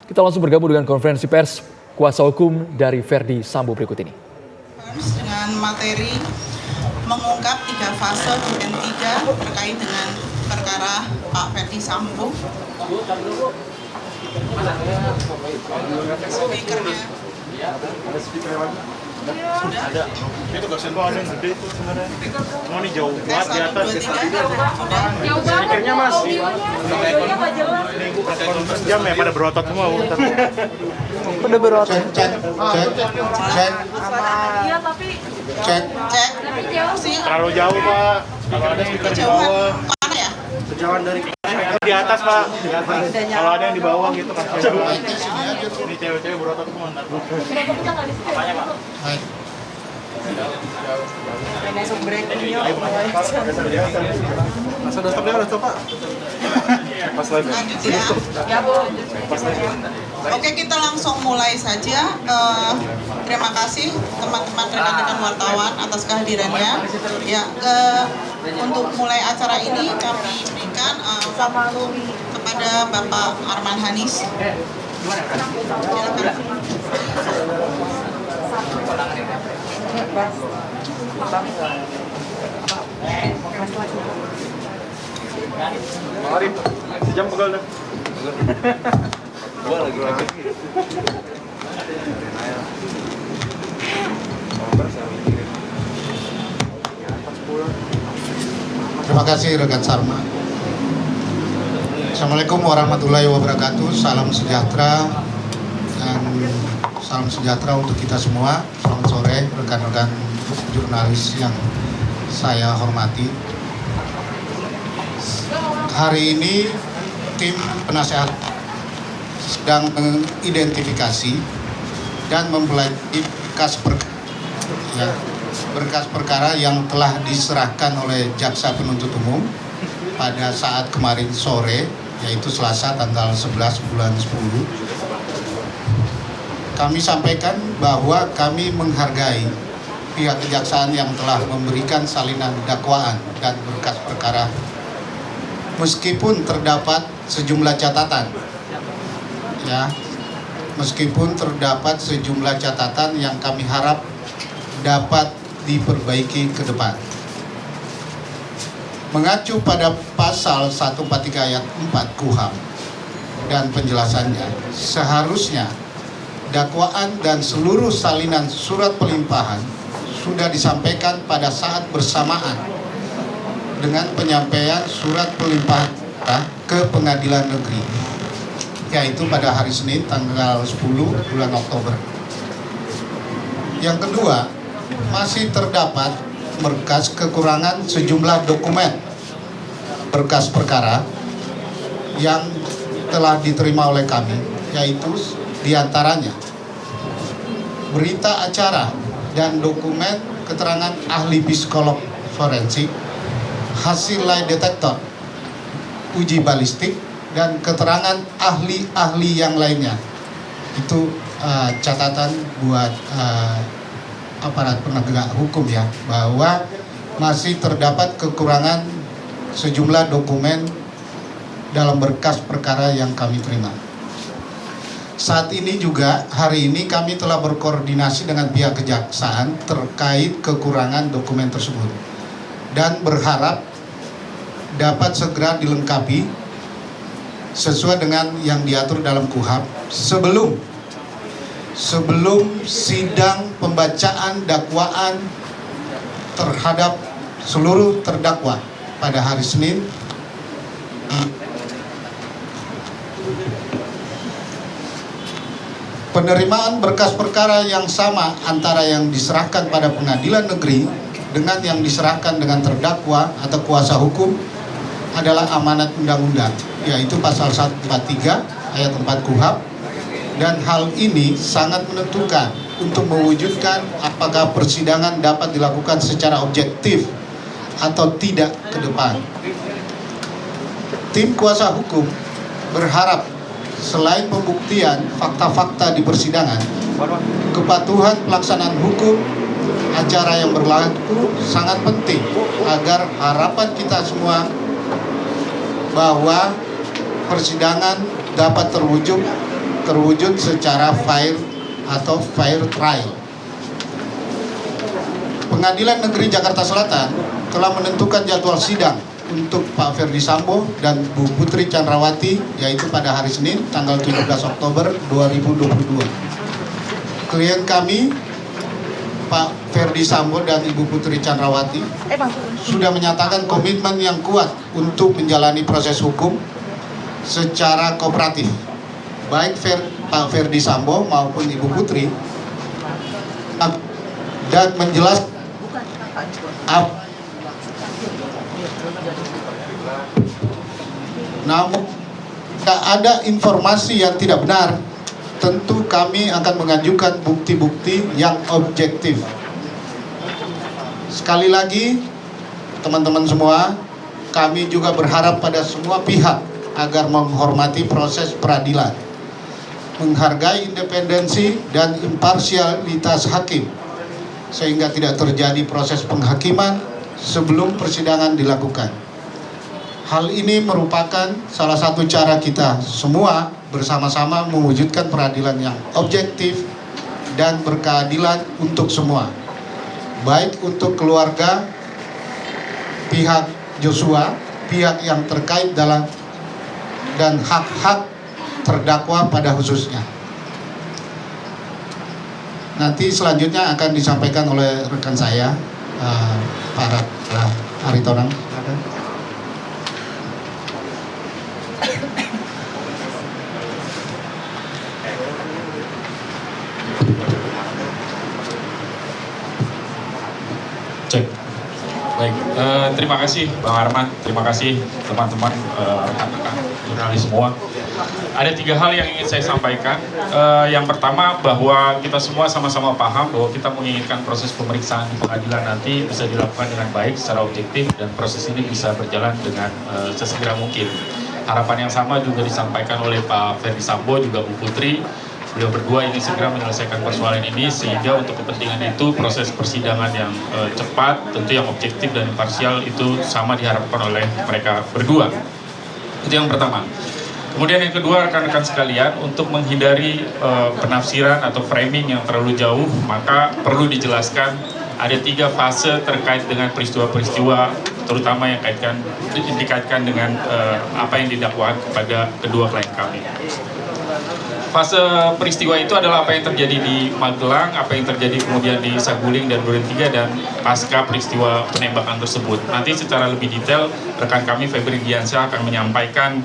Kita langsung bergabung dengan konferensi pers kuasa hukum dari Verdi Sambo berikut ini. Dengan materi mengungkap 3 fase dan 3 terkait dengan perkara Pak Verdi Sambo. Ada. Itu gak sentuh ada yang gede itu sebenarnya. Mau nih jauh banget di atas. Speakernya mas. Jam ya pada berotot semua. Udah berotot. Cek. Terlalu jauh pak. Kalau ada speaker di bawah. Mana ya? Kejauhan dari di atas pak. Kalau ada yang di bawah gitu kan. Ini cewek-cewek berotot semua. Apanya pak? Masa udah stop pak. Pas lagi. Lanjut ya. Oke, kita langsung mulai saja. Terima kasih teman-teman rekan-rekan wartawan atas kehadirannya. Ya, untuk mulai acara ini kami berikan kepada Bapak Arman Hanis. Silakan. Bang Arif, sejam pegal dah. Gua lagi. Terima kasih rekan Sarma. Assalamualaikum warahmatullahi wabarakatuh. Salam sejahtera dan salam sejahtera untuk kita semua. Selamat sore rekan-rekan jurnalis yang saya hormati. Hari ini tim penasehat sedang mengidentifikasi dan mempelajari berkas perkara yang telah diserahkan oleh jaksa penuntut umum pada saat kemarin sore, yaitu Selasa tanggal 11 bulan 10. Kami sampaikan bahwa kami menghargai pihak kejaksaan yang telah memberikan salinan dakwaan dan berkas perkara meskipun terdapat sejumlah catatan. Meskipun terdapat sejumlah catatan yang kami harap dapat diperbaiki ke depan. Mengacu pada pasal 143 ayat 4 KUHP dan penjelasannya, seharusnya dakwaan dan seluruh salinan surat pelimpahan sudah disampaikan pada saat bersamaan dengan penyampaian surat pelimpahan ke pengadilan negeri, yaitu pada hari Senin tanggal 10 bulan Oktober. Yang kedua, masih terdapat berkas kekurangan sejumlah dokumen berkas perkara yang telah diterima oleh kami, yaitu diantaranya berita acara dan dokumen keterangan ahli psikolog forensik, hasil lie detektor, uji balistik, dan keterangan ahli-ahli yang lainnya. Itu catatan buat aparat penegak hukum ya, bahwa masih terdapat kekurangan sejumlah dokumen dalam berkas perkara yang kami terima. Saat ini juga, hari ini kami telah berkoordinasi dengan pihak kejaksaan terkait kekurangan dokumen tersebut dan berharap dapat segera dilengkapi sesuai dengan yang diatur dalam KUHP sebelum sidang pembacaan dakwaan terhadap seluruh terdakwa pada hari Senin. Penerimaan berkas perkara yang sama antara yang diserahkan pada pengadilan negeri dengan yang diserahkan dengan terdakwa atau kuasa hukum adalah amanat undang-undang, yaitu pasal 143 ayat 4 KUHP, dan hal ini sangat menentukan untuk mewujudkan apakah persidangan dapat dilakukan secara objektif atau tidak ke depan. Tim kuasa hukum berharap selain pembuktian fakta-fakta di persidangan, kepatuhan pelaksanaan hukum acara yang berlaku sangat penting agar harapan kita semua bahwa persidangan dapat terwujud terwujud secara fair atau fair trial. Pengadilan Negeri Jakarta Selatan telah menentukan jadwal sidang untuk Pak Ferdi Sambo dan Bu Putri Chandrawati, yaitu pada hari Senin tanggal 17 Oktober 2022. Klien kami, Pak Ferdi Sambo dan Ibu Putri Chandrawati, sudah menyatakan komitmen yang kuat untuk menjalani proses hukum secara kooperatif. Baik Pak Ferdi Sambo maupun Ibu Putri, dan menjelaskan namun jika ada informasi yang tidak benar, tentu kami akan mengajukan bukti-bukti yang objektif. Sekali lagi, teman-teman semua, kami juga berharap pada semua pihak agar menghormati proses peradilan, menghargai independensi dan imparsialitas hakim, sehingga tidak terjadi proses penghakiman sebelum persidangan dilakukan. Hal ini merupakan salah satu cara kita semua bersama-sama mewujudkan peradilan yang objektif dan berkeadilan untuk semua, baik untuk keluarga, pihak Joshua, pihak yang terkait dalam, dan hak-hak terdakwa pada khususnya. Nanti selanjutnya akan disampaikan oleh rekan saya, Pak Aritonang. Cek. Baik, terima kasih Bang Arman, terima kasih teman-teman rekan-rekan jurnalis semua. Ada 3 hal yang ingin saya sampaikan. Yang pertama, bahwa kita semua sama-sama paham bahwa kita menginginkan proses pemeriksaan di pengadilan nanti bisa dilakukan dengan baik, secara objektif, dan proses ini bisa berjalan dengan sesegera mungkin. Harapan yang sama juga disampaikan oleh Pak Ferdi Sambo, juga Bu Putri. Beliau berdua ingin segera menyelesaikan persoalan ini, sehingga untuk kepentingan itu proses persidangan yang cepat, tentu yang objektif dan imparsial itu sama diharapkan oleh mereka berdua. Itu yang pertama. Kemudian yang kedua, rekan-rekan sekalian, untuk menghindari penafsiran atau framing yang terlalu jauh, maka perlu dijelaskan ada 3 fase terkait dengan peristiwa-peristiwa, terutama yang dikaitkan dengan apa yang didakwakan kepada kedua klien kami. Fase peristiwa itu adalah apa yang terjadi di Magelang, apa yang terjadi kemudian di Saguling dan Duren 3, dan pasca peristiwa penembakan tersebut. Nanti secara lebih detail, rekan kami Febri Diansyah akan menyampaikan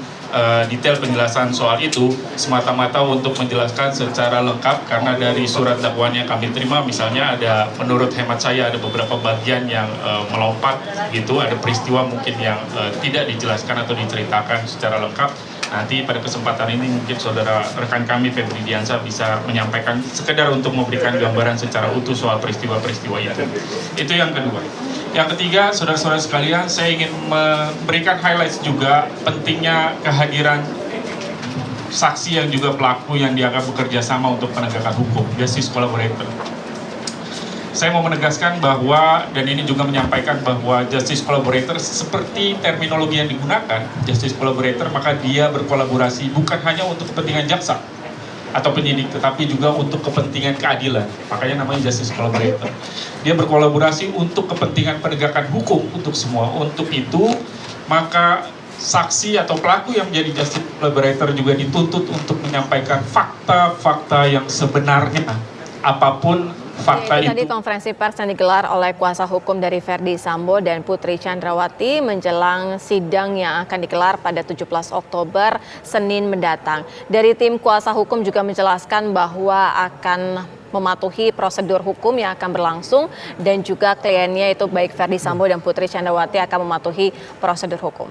detail penjelasan soal itu, semata-mata untuk menjelaskan secara lengkap, karena dari surat dakwaan yang kami terima, misalnya ada, menurut hemat saya, ada beberapa bagian yang melompat gitu, ada peristiwa mungkin yang tidak dijelaskan atau diceritakan secara lengkap. Nanti pada kesempatan ini mungkin saudara rekan kami Febri Diansyah bisa menyampaikan sekedar untuk memberikan gambaran secara utuh soal peristiwa-peristiwa itu. Itu yang kedua. Yang ketiga, saudara-saudara sekalian, saya ingin memberikan highlights juga pentingnya kehadiran saksi yang juga pelaku yang dianggap bekerja sama untuk penegakan hukum, justice collaborator. Saya mau menegaskan bahwa, dan ini juga menyampaikan bahwa justice collaborator seperti terminologi yang digunakan, justice collaborator, maka dia berkolaborasi bukan hanya untuk kepentingan jaksa atau penyidik, tetapi juga untuk kepentingan keadilan. Makanya namanya justice collaborator. Dia berkolaborasi untuk kepentingan penegakan hukum untuk semua. Untuk itu, maka saksi atau pelaku yang menjadi justice collaborator juga dituntut untuk menyampaikan fakta-fakta yang sebenarnya, apapun fakta itu. Tadi konferensi pers yang digelar oleh kuasa hukum dari Ferdi Sambo dan Putri Chandrawati menjelang sidang yang akan digelar pada 17 Oktober Senin mendatang. Dari tim kuasa hukum juga menjelaskan bahwa akan mematuhi prosedur hukum yang akan berlangsung, dan juga kliennya itu baik Ferdi Sambo dan Putri Chandrawati akan mematuhi prosedur hukum.